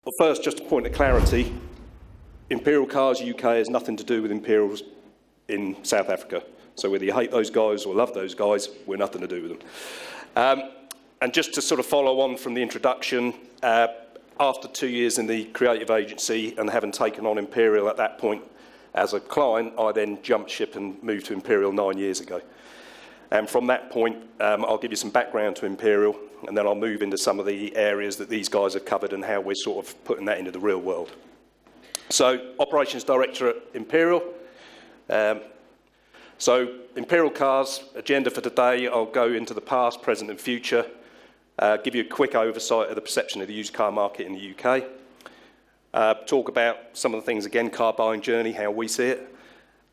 Well, first, just a point of clarity, Imperial Cars UK has nothing to do with Imperials in South Africa. So whether you hate those guys or love those guys, we're nothing to do with them. And just to sort of follow on from the introduction, after 2 years in the creative agency and having taken on Imperial at that point as a client, I then jumped ship and moved to Imperial 9 years ago. And from that point, I'll give you some background to Imperial, and then I'll move into some of the areas that these guys have covered and how we're sort of putting that into the real world. So, Operations Director at Imperial. So, Imperial Cars, agenda for today, I'll go into the past, present and future, give you a quick oversight of the perception of the used car market in the UK, talk about some of the things, again, car buying journey, how we see it,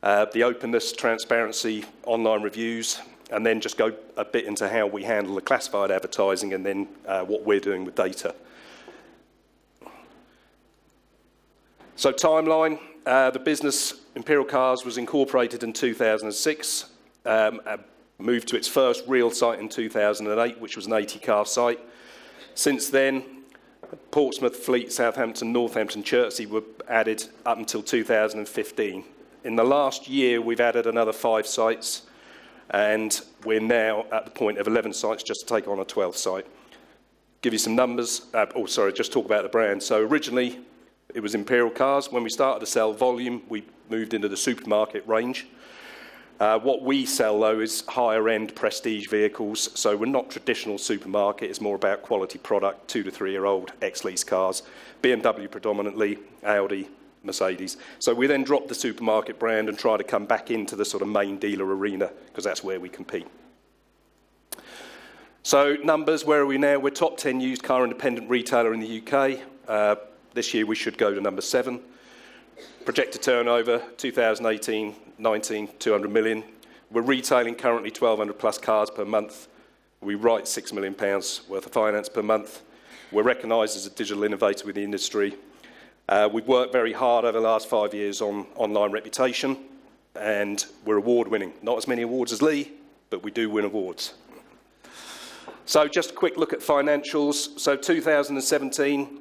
the openness, transparency, online reviews, and then just go a bit into how we handle the classified advertising and then what we're doing with data. So timeline, the business Imperial Cars was incorporated in 2006, moved to its first real site in 2008, which was an 80-car site. Since then, Portsmouth, Fleet, Southampton, Northampton, Chertsey were added up until 2015. In the last year, we've added another 5 sites, and we're now at the point of 11 sites just to take on a 12th site. Give you some numbers, just talk about the brand. So originally, it was Imperial Cars. When we started to sell volume, we moved into the supermarket range. What we sell, though, is higher-end prestige vehicles. So we're not traditional supermarket. It's more about quality product, 2 to 3 year old ex-lease cars, BMW predominantly, Audi, Mercedes. So we then dropped the supermarket brand and try to come back into the sort of main dealer arena because that's where we compete. So numbers, where are we now? We're top 10 used car independent retailer in the UK. This year we should go to number 7. Projected turnover, 2018-19, 200 million. We're retailing currently 1,200 plus cars per month. We write £6 million worth of finance per month. We're recognised as a digital innovator with the industry. We've worked very hard over the last 5 years on online reputation, and we're award-winning. Not as many awards as Lee, but we do win awards. So just a quick look at financials. So 2017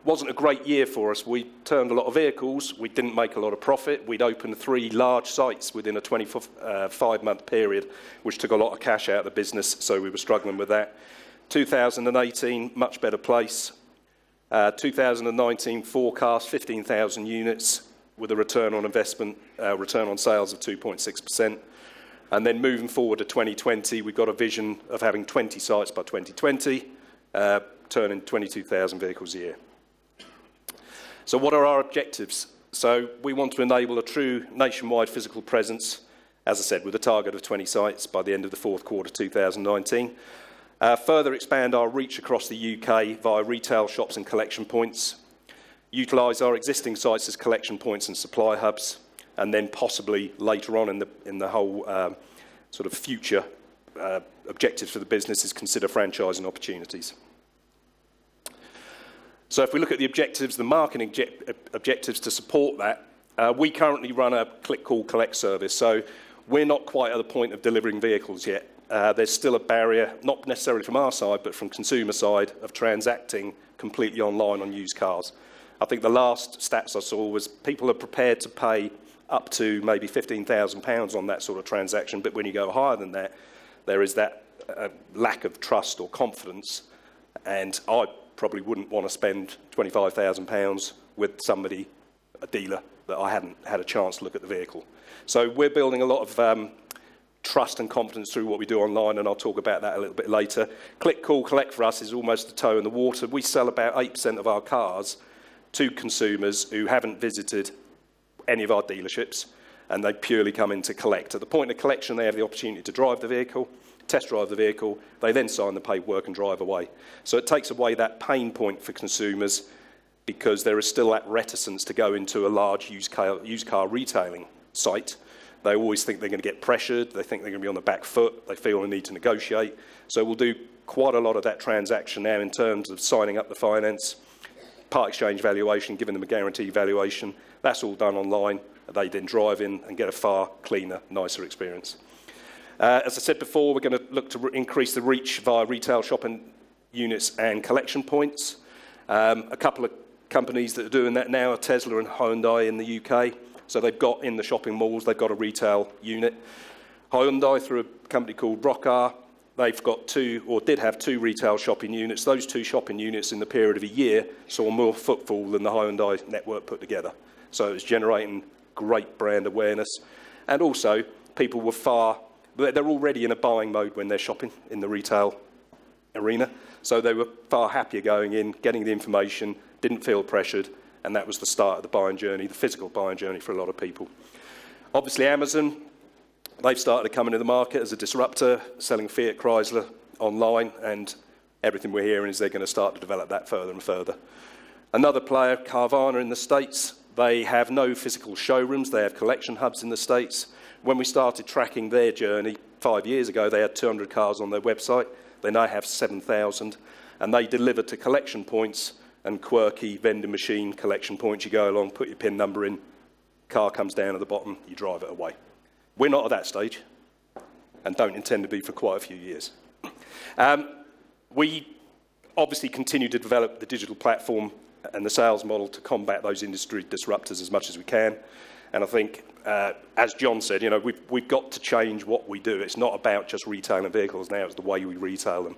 wasn't a great year for us. We turned a lot of vehicles. We didn't make a lot of profit. We'd opened 3 large sites within a 25-month period, which took a lot of cash out of the business, so we were struggling with that. 2018, much better place. 2019 forecast 15,000 units with a return on investment, return on sales of 2.6%. And then moving forward to 2020, we've got a vision of having 20 sites by 2020, turning 22,000 vehicles a year. So what are our objectives? So we want to enable a true nationwide physical presence, as I said, with a target of 20 sites by the end of the 4th quarter 2019. Further expand our reach across the UK via retail shops and collection points. Utilise our existing sites as collection points and supply hubs, and then possibly later on in the whole sort of future objectives for the business is consider franchising opportunities. So if we look at the objectives, the marketing objectives to support that, we currently run a click, call, collect service. So we're not quite at the point of delivering vehicles yet. There's still a barrier, not necessarily from our side, but from consumer side, of transacting completely online on used cars. I think the last stats I saw was people are prepared to pay up to maybe £15,000 on that sort of transaction, but when you go higher than that, there is that lack of trust or confidence, and I probably wouldn't want to spend £25,000 with somebody, a dealer, that I hadn't had a chance to look at the vehicle. So we're building a lot of trust and confidence through what we do online, and I'll talk about that a little bit later. Click, call, collect for us is almost a toe in the water. We sell about 8% of our cars to consumers who haven't visited any of our dealerships, and they purely come in to collect. At the point of collection, they have the opportunity to drive the vehicle, test drive the vehicle, they then sign the paperwork and drive away. So it takes away that pain point for consumers because there is still that reticence to go into a large used car retailing site. They always think they're going to get pressured, they think they're going to be on the back foot, they feel the need to negotiate. So we'll do quite a lot of that transaction now in terms of signing up the finance, part exchange valuation, giving them a guaranteed valuation. That's all done online. They then drive in and get a far cleaner, nicer experience. As I said before, we're going to look to increase the reach via retail shopping units and collection points. A couple of companies that are doing that now are Tesla and Hyundai in the UK. So they've got in the shopping malls, they've got a retail unit. Hyundai, through a company called Rockar, they've got did have two retail shopping units. Those two shopping units in the period of a year saw more footfall than the Hyundai network put together. So it was generating great brand awareness. And also, people they're already in a buying mode when they're shopping in the retail arena. So they were far happier going in, getting the information, didn't feel pressured, and that was the start of the buying journey, the physical buying journey for a lot of people. Obviously, Amazon, they've started coming to the market as a disruptor, selling Fiat Chrysler online, and everything we're hearing is they're going to start to develop that further and further. Another player, Carvana in the States, they have no physical showrooms, they have collection hubs in the States. When we started tracking their journey 5 years ago, they had 200 cars on their website. They now have 7,000, and they deliver to collection points and quirky vending machine collection points. You go along, put your PIN number in, car comes down at the bottom, you drive it away. We're not at that stage, and don't intend to be for quite a few years. We obviously continue to develop the digital platform and the sales model to combat those industry disruptors as much as we can. And I think, as John said, we've got to change what we do. It's not about just retailing vehicles now, it's the way we retail them.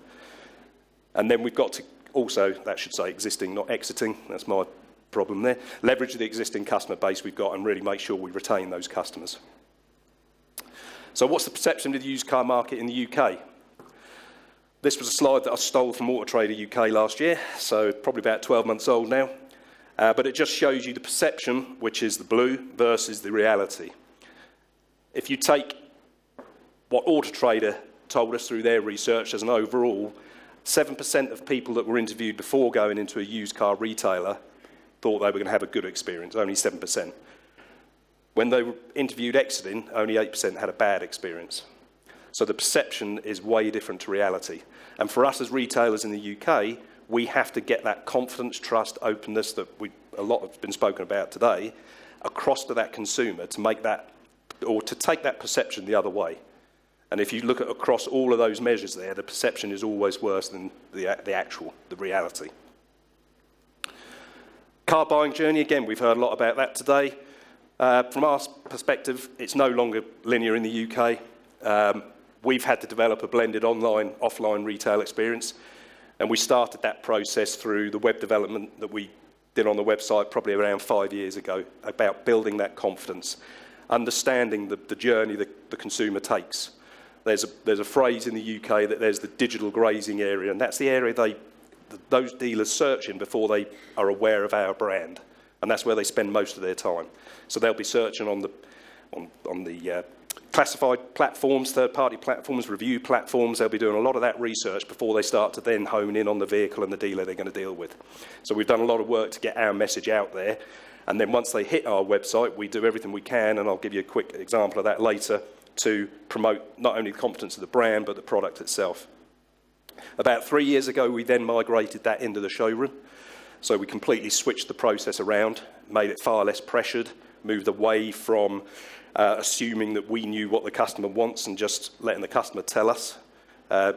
And then we've got to also, that should say existing, not exiting, that's my problem there, leverage the existing customer base we've got and really make sure we retain those customers. So what's the perception of the used car market in the UK? This was a slide that I stole from AutoTrader UK last year, so probably about 12 months old now. But it just shows you the perception, which is the blue, versus the reality. If you take what AutoTrader told us through their research as an overall, 7% of people that were interviewed before going into a used car retailer thought they were going to have a good experience, only 7%. When they were interviewed exiting, only 8% had a bad experience. So the perception is way different to reality. And for us as retailers in the UK, we have to get that confidence, trust, openness that a lot has been spoken about today across to that consumer to make that, or to take that perception the other way. And if you look at across all of those measures there, the perception is always worse than the reality. Car buying journey, again, we've heard a lot about that today. From our perspective, it's no longer linear in the UK. We've had to develop a blended online, offline retail experience. And we started that process through the web development that we did on the website probably around 5 years ago, about building that confidence, understanding the journey the consumer takes. There's a phrase in the UK that there's the digital grazing area, and that's the area those dealers search in before they are aware of our brand. And that's where they spend most of their time. So they'll be searching on the classified platforms, third-party platforms, review platforms. They'll be doing a lot of that research before they start to then hone in on the vehicle and the dealer they're going to deal with. So we've done a lot of work to get our message out there. And then once they hit our website, we do everything we can, and I'll give you a quick example of that later, to promote not only the confidence of the brand, but the product itself. About 3 years ago, we then migrated that into the showroom. So we completely switched the process around, made it far less pressured, moved away from assuming that we knew what the customer wants and just letting the customer tell us. I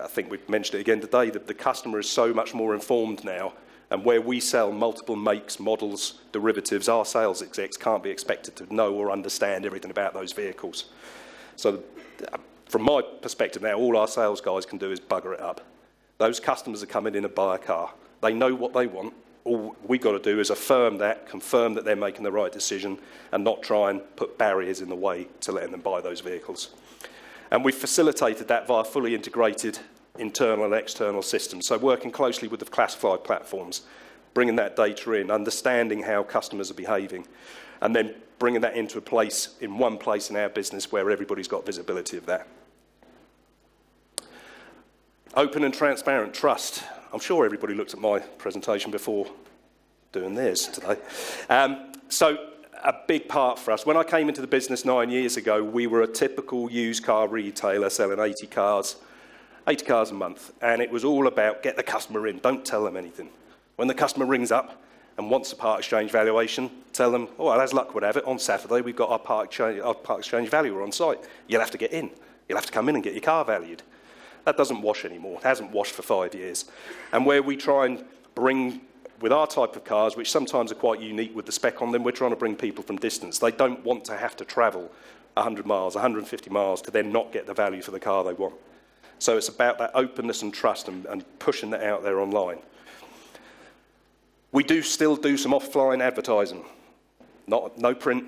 think we've mentioned it again today, that the customer is so much more informed now, and where we sell multiple makes, models, derivatives, our sales execs can't be expected to know or understand everything about those vehicles. So from my perspective now, all our sales guys can do is bugger it up. Those customers are coming in to buy a car. They know what they want. All we've got to do is affirm that, confirm that they're making the right decision, and not try and put barriers in the way to letting them buy those vehicles. And we've facilitated that via fully integrated internal and external systems. So working closely with the classified platforms, bringing that data in, understanding how customers are behaving, and then bringing that into a place, in one place in our business where everybody's got visibility of that. Open and transparent trust. I'm sure everybody looked at my presentation before doing theirs today. So a big part for us. When I came into the business 9 years ago, we were a typical used car retailer selling 80 cars a month. And it was all about get the customer in, don't tell them anything. When the customer rings up, and wants a part exchange valuation, tell them, oh, well, as luck would have it, on Saturday we've got our part exchange valuer on site. You'll have to get in. You'll have to come in and get your car valued. That doesn't wash anymore. It hasn't washed for 5 years. And where we try and bring, with our type of cars, which sometimes are quite unique with the spec on them, we're trying to bring people from distance. They don't want to have to travel 100 miles, 150 miles to then not get the value for the car they want. So it's about that openness and trust and pushing that out there online. We do still do some offline advertising. No print,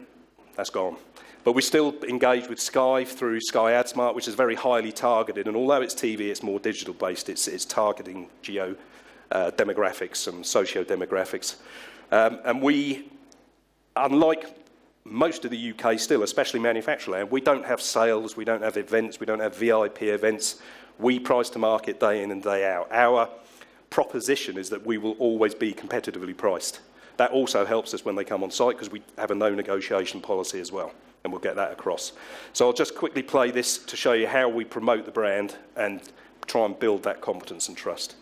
that's gone. But we still engage with Sky through Sky AdSmart, which is very highly targeted. And although it's TV, it's more digital based. It's targeting geo demographics and socio-demographics. And we, unlike most of the UK still, especially manufacturer land, we don't have sales, we don't have events, we don't have VIP events. We price to market day in and day out. Our proposition is that we will always be competitively priced. That also helps us when they come on site because we have a no negotiation policy as well, and we'll get that across. So I'll just quickly play this to show you how we promote the brand and try and build that confidence and trust.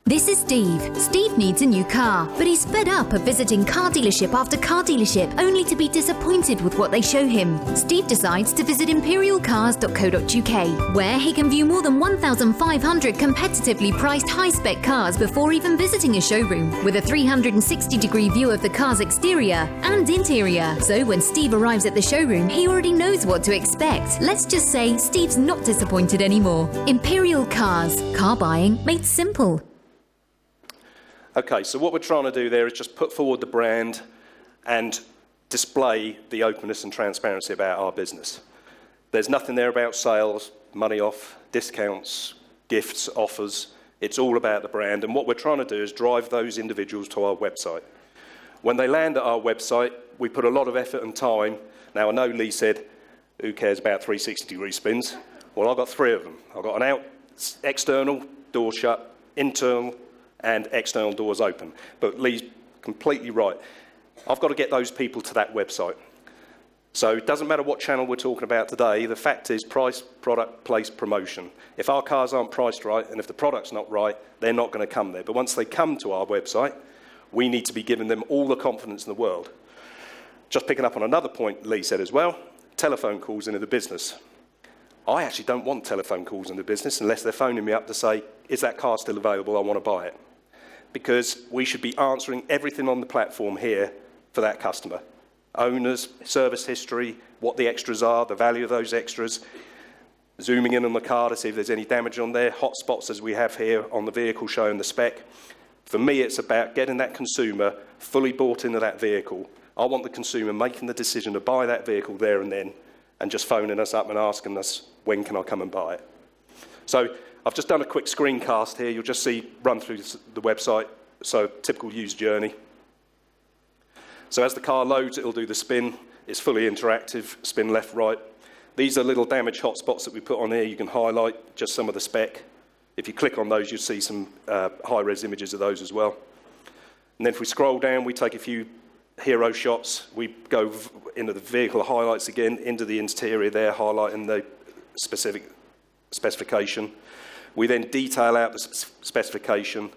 This is Steve. Steve needs a new car, but he's fed up of visiting car dealership after car dealership only to be disappointed with what they show him. Steve decides to visit imperialcars.co.uk, where he can view more than 1,500 competitively priced high-spec cars before even visiting a showroom, with a 360-degree view of the car's exterior and interior. So when Steve arrives at the showroom, he already knows what to expect. Let's just say Steve's not disappointed anymore. Imperial Cars. Car buying made simple. Okay, so what we're trying to do there is just put forward the brand and display the openness and transparency about our business. There's nothing there about sales, money off, discounts, gifts, offers. It's all about the brand, and what we're trying to do is drive those individuals to our website. When they land at our website, we put a lot of effort and time. Now, I know Lee said, who cares about 360-degree spins? Well, I've got 3 of them. I've got an external, door shut, internal, and external doors open. But Lee's completely right. I've got to get those people to that website. So it doesn't matter what channel we're talking about today, the fact is price, product, place, promotion. If our cars aren't priced right and if the product's not right, they're not going to come there. But once they come to our website, we need to be giving them all the confidence in the world. Just picking up on another point Lee said as well, telephone calls into the business. I actually don't want telephone calls in the business unless they're phoning me up to say, is that car still available? I want to buy it. Because we should be answering everything on the platform here for that customer. Owners, service history, what the extras are, the value of those extras, zooming in on the car to see if there's any damage on there, hot spots as we have here on the vehicle showing the spec. For me, it's about getting that consumer fully bought into that vehicle. I want the consumer making the decision to buy that vehicle there and then, and just phoning us up and asking us, when can I come and buy it? So I've just done a quick screencast here. You'll just see run through the website, so typical user journey. So as the car loads, it'll do the spin. It's fully interactive, spin left, right. These are little damage hotspots that we put on here. You can highlight just some of the spec. If you click on those, you'll see some high-res images of those as well. And then if we scroll down, we take a few hero shots. We go into the vehicle highlights again, into the interior there, highlighting the specific specification. We then detail out the specification.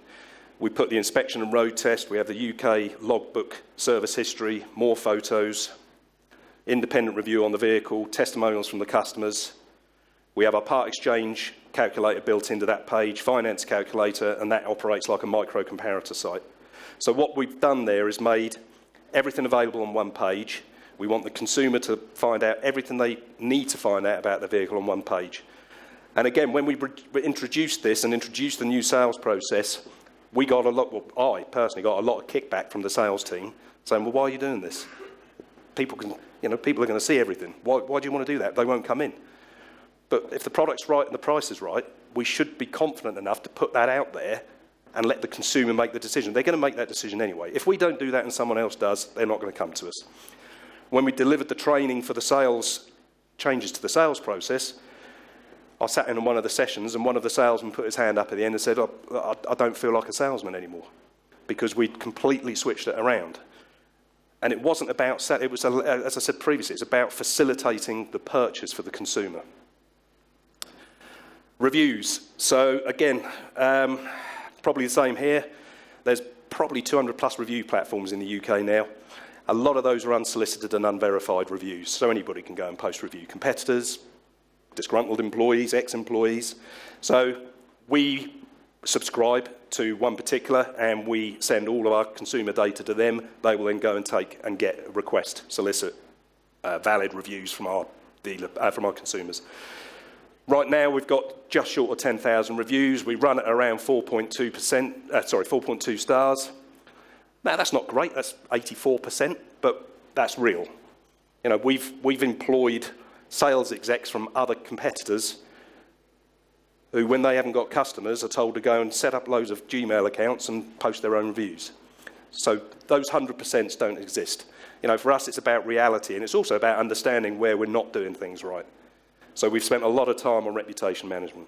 We put the inspection and road test. We have the UK logbook, service history, more photos, independent review on the vehicle, testimonials from the customers. We have our part exchange calculator built into that page, finance calculator, and that operates like a micro comparator site. So what we've done there is made everything available on one page. We want the consumer to find out everything they need to find out about the vehicle on one page. And again, when we introduced this and introduced the new sales process, we got a lot, well, I personally got a lot of kickback from the sales team saying, well, why are you doing this? People are going to see everything. Why do you want to do that? They won't come in. But if the product's right and the price is right, we should be confident enough to put that out there and let the consumer make the decision. They're going to make that decision anyway. If we don't do that and someone else does, they're not going to come to us. When we delivered the training for the sales, changes to the sales process, I sat in on one of the sessions and one of the salesmen put his hand up at the end and said, I don't feel like a salesman anymore, because we'd completely switched it around. And it wasn't about, it was, as I said previously, it's about facilitating the purchase for the consumer. Reviews. So again, probably the same here. There's probably 200 plus review platforms in the UK now. A lot of those are unsolicited and unverified reviews, so anybody can go and post review. Competitors, disgruntled employees, ex-employees. So we subscribe to one particular, and we send all of our consumer data to them. They will then go and take and get a request, solicit valid reviews from our from our consumers. Right now, we've got just short of 10,000 reviews. We run at around 4.2 stars. Now, that's not great. That's 84%, but that's real. You know, we've employed sales execs from other competitors who, when they haven't got customers, are told to go and set up loads of Gmail accounts and post their own reviews. So those 100% don't exist. You know, for us, it's about reality, and it's also about understanding where we're not doing things right. So we've spent a lot of time on reputation management.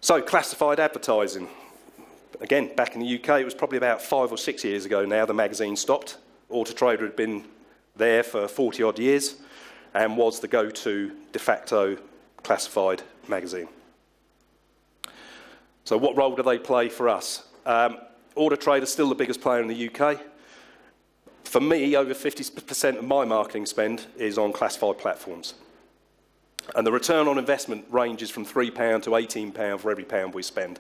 So classified advertising. Again, back in the UK, it was probably about 5 or 6 years ago now, the magazine stopped. AutoTrader had been there for 40 odd years and was the go-to de facto classified magazine. So what role do they play for us? AutoTrader is still the biggest player in the UK. For me, over 50% of my marketing spend is on classified platforms. And the return on investment ranges from £3 to £18 for every pound we spend.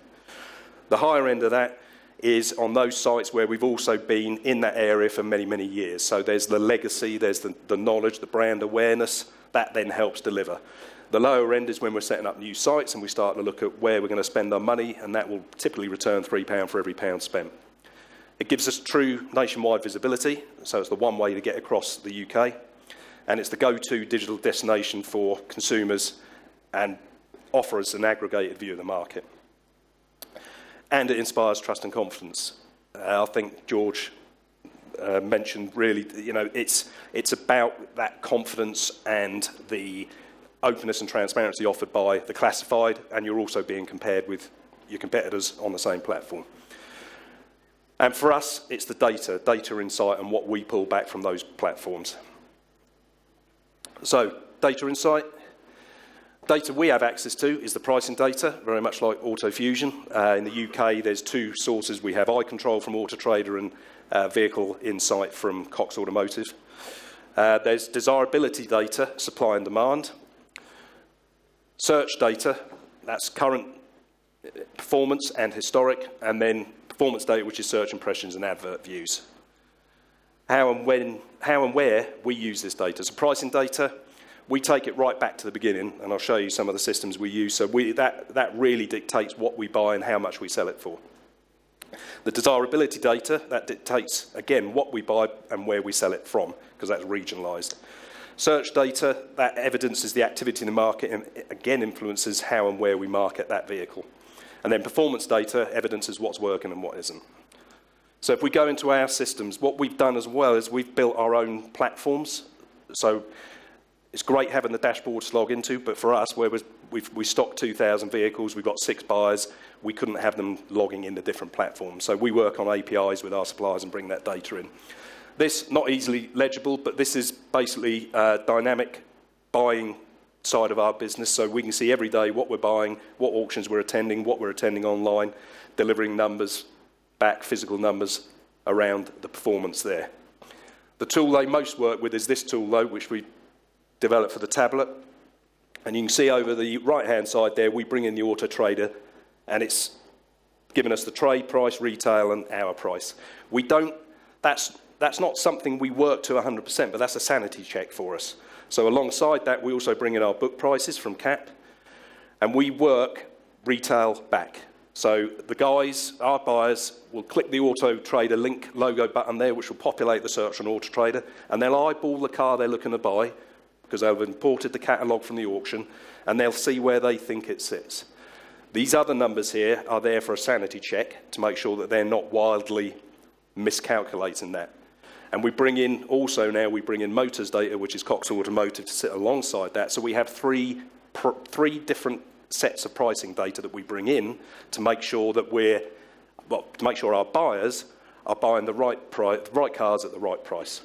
The higher end of that is on those sites where we've also been in that area for many, many years. So there's the legacy, there's the knowledge, the brand awareness, that then helps deliver. The lower end is when we're setting up new sites and we start to look at where we're going to spend our money, and that will typically return £3 for every pound spent. It gives us true nationwide visibility, so it's the one way to get across the UK, and it's the go-to digital destination for consumers and offers an aggregated view of the market. And it inspires trust and confidence. I think George mentioned really, you know, it's about that confidence and the openness and transparency offered by the classified, and you're also being compared with your competitors on the same platform. And for us, it's the data insight and what we pull back from those platforms. So, data insight. Data we have access to is the pricing data, very much like AutoFusion. In the UK, there's two sources. We have iControl from AutoTrader and Vehicle Insight from Cox Automotive. There's desirability data, supply and demand. Search data, that's current performance and historic, and then performance data, which is search impressions and advert views. How and where we use this data. So pricing data, we take it right back to the beginning, and I'll show you some of the systems we use. So that really dictates what we buy and how much we sell it for. The desirability data, that dictates, again, what we buy and where we sell it from, because that's regionalised. Search data, that evidences the activity in the market and, again, influences how and where we market that vehicle. And then performance data evidences what's working and what isn't. So if we go into our systems, what we've done as well is we've built our own platforms. So it's great having the dashboard to log into, but for us, where we stock 2,000 vehicles, we've got 6 buyers, we couldn't have them logging into different platforms. So we work on APIs with our suppliers and bring that data in. This, not easily legible, but this is basically dynamic buying side of our business, so we can see every day what we're buying, what auctions we're attending, what we're attending online, delivering numbers back, physical numbers around the performance there. The tool they most work with is this tool, though, which we developed for the tablet. And you can see over the right-hand side there, we bring in the AutoTrader, and it's giving us the trade price, retail, and our price. We don't, that's not something we work to 100%, but that's a sanity check for us. So alongside that, we also bring in our book prices from CAP, and we work retail back. So the guys, our buyers, will click the AutoTrader link logo button there, which will populate the search on AutoTrader, and they'll eyeball the car they're looking to buy, because they've imported the catalogue from the auction, and they'll see where they think it sits. These other numbers here are there for a sanity check to make sure that they're not wildly miscalculating that. And we bring in, also now, we bring in motors data, which is Cox Automotive, to sit alongside that. So we have three different sets of pricing data that we bring in to make sure that to make sure our buyers are buying the right cars at the right price.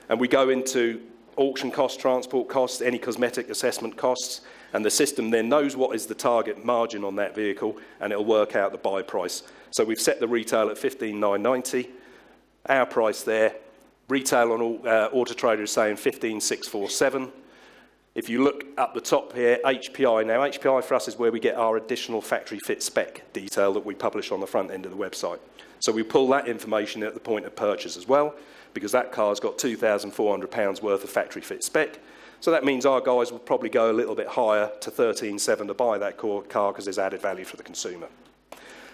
And we go into auction costs, transport costs, any cosmetic assessment costs, and the system then knows what is the target margin on that vehicle, and it'll work out the buy price. So we've set the retail at $15,990, our price there. Retail on AutoTrader is saying $15,647. If you look up the top here, HPI. Now, HPI for us is where we get our additional factory fit spec detail that we publish on the front end of the website. So we pull that information at the point of purchase as well, because that car's got £2,400 worth of factory fit spec. So that means our guys will probably go a little bit higher to $13,700 to buy that car because there's added value for the consumer.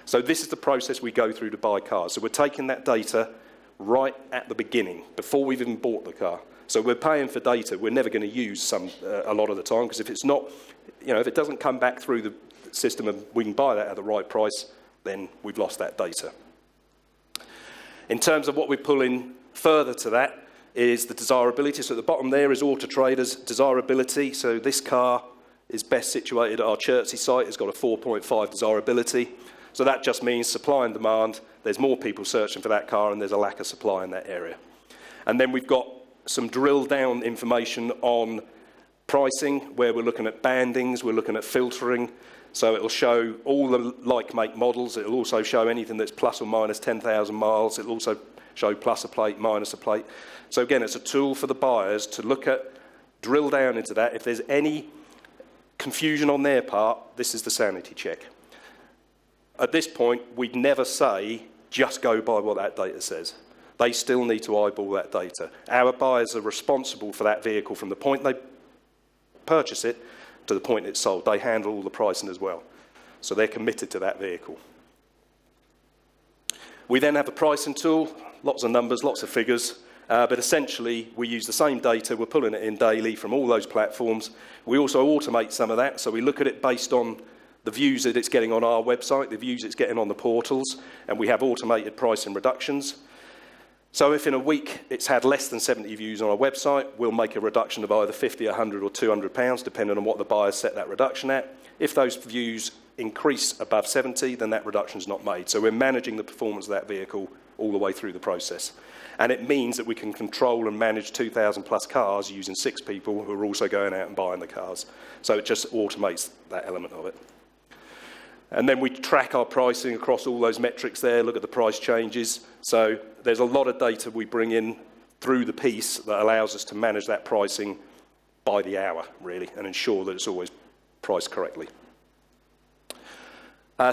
So this is the process we go through to buy cars. So we're taking that data right at the beginning, before we've even bought the car. So we're paying for data we're never going to use a lot of the time, because if it's not, if it doesn't come back through the system and we can buy that at the right price, then we've lost that data. In terms of what we pull in further to that is the desirability. So at the bottom there is AutoTrader's desirability. So this car is best situated at our Chertsey site. It's got a 4.5 desirability. So that just means supply and demand. There's more people searching for that car and there's a lack of supply in that area. And then we've got some drilled down information on pricing, where we're looking at bandings, we're looking at filtering. So it'll show all the like make models. It'll also show anything that's plus or minus 10,000 miles. It'll also show plus a plate, minus a plate. So again, it's a tool for the buyers to look at, drill down into that. If there's any confusion on their part, this is the sanity check. At this point, we'd never say, just go by what that data says. They still need to eyeball that data. Our buyers are responsible for that vehicle from the point they purchase it to the point it's sold. They handle all the pricing as well. So they're committed to that vehicle. We then have a pricing tool, lots of numbers, lots of figures, but essentially we use the same data, we're pulling it in daily from all those platforms. We also automate some of that, so we look at it based on the views that it's getting on our website, the views it's getting on the portals, and we have automated pricing reductions. So if in a week it's had less than 70 views on our website, we'll make a reduction of either 50, 100 or 200 pounds, depending on what the buyer set that reduction at. If those views increase above 70, then that reduction is not made. So we're managing the performance of that vehicle all the way through the process. And it means that we can control and manage 2,000 plus cars using 6 people who are also going out and buying the cars. So it just automates that element of it. And then we track our pricing across all those metrics there, look at the price changes. So there's a lot of data we bring in through the piece that allows us to manage that pricing by the hour, really, and ensure that it's always priced correctly.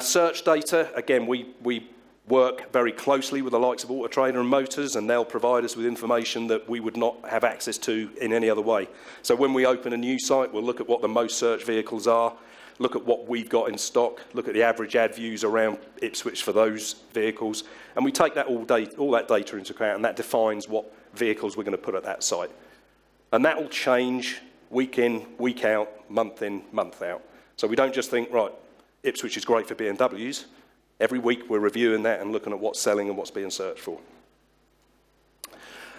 Search data, again, we work very closely with the likes of AutoTrader and Motors, and they'll provide us with information that we would not have access to in any other way. So when we open a new site, we'll look at what the most searched vehicles are, look at what we've got in stock, look at the average ad views around Ipswich for those vehicles, and we take that all that data into account, and that defines what vehicles we're going to put at that site. And that will change week in, week out, month in, month out. So we don't just think, right, Ipswich is great for BMWs. Every week we're reviewing that and looking at what's selling and what's being searched for.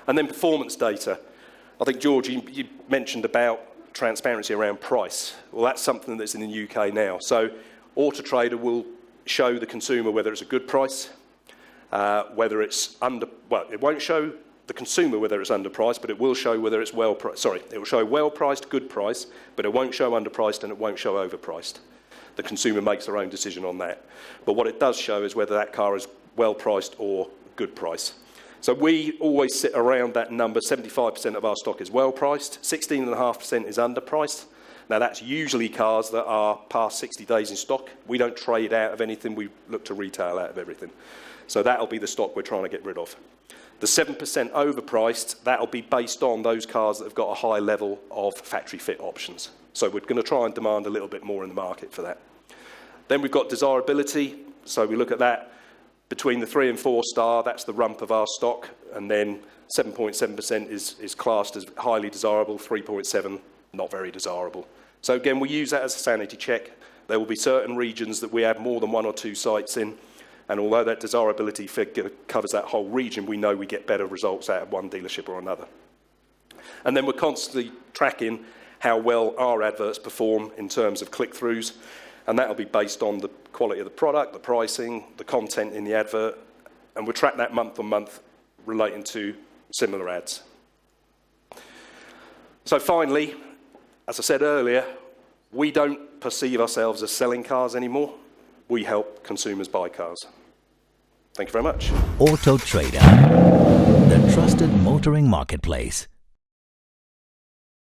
And then performance data. I think, George, you mentioned about transparency around price. Well, that's something that's in the UK now. So AutoTrader will show the consumer whether it's a good price, whether it's it won't show the consumer whether it's underpriced, but it will show whether it's it will show well-priced, good price, but it won't show underpriced and it won't show overpriced. The consumer makes their own decision on that. But what it does show is whether that car is well-priced or good price. So we always sit around that number. 75% of our stock is well-priced, 16.5% is underpriced. Now that's usually cars that are past 60 days in stock. We don't trade out of anything, we look to retail out of everything. So that'll be the stock we're trying to get rid of. The 7% overpriced, that'll be based on those cars that have got a high level of factory fit options. So we're going to try and demand a little bit more in the market for that. Then we've got desirability. So we look at that between the 3 and 4 star, that's the rump of our stock. And then 7.7% is classed as highly desirable, 3.7 not very desirable. So again, we use that as a sanity check. There will be certain regions that we have more than 1 or 2 sites in. And although that desirability figure covers that whole region, we know we get better results out of one dealership or another. And then we're constantly tracking how well our adverts perform in terms of click-throughs, and that'll be based on the quality of the product, the pricing, the content in the advert, and we'll track that month on month relating to similar ads. So finally, as I said earlier, we don't perceive ourselves as selling cars anymore. We help consumers buy cars. Thank you very much. AutoTrader, the trusted motoring marketplace.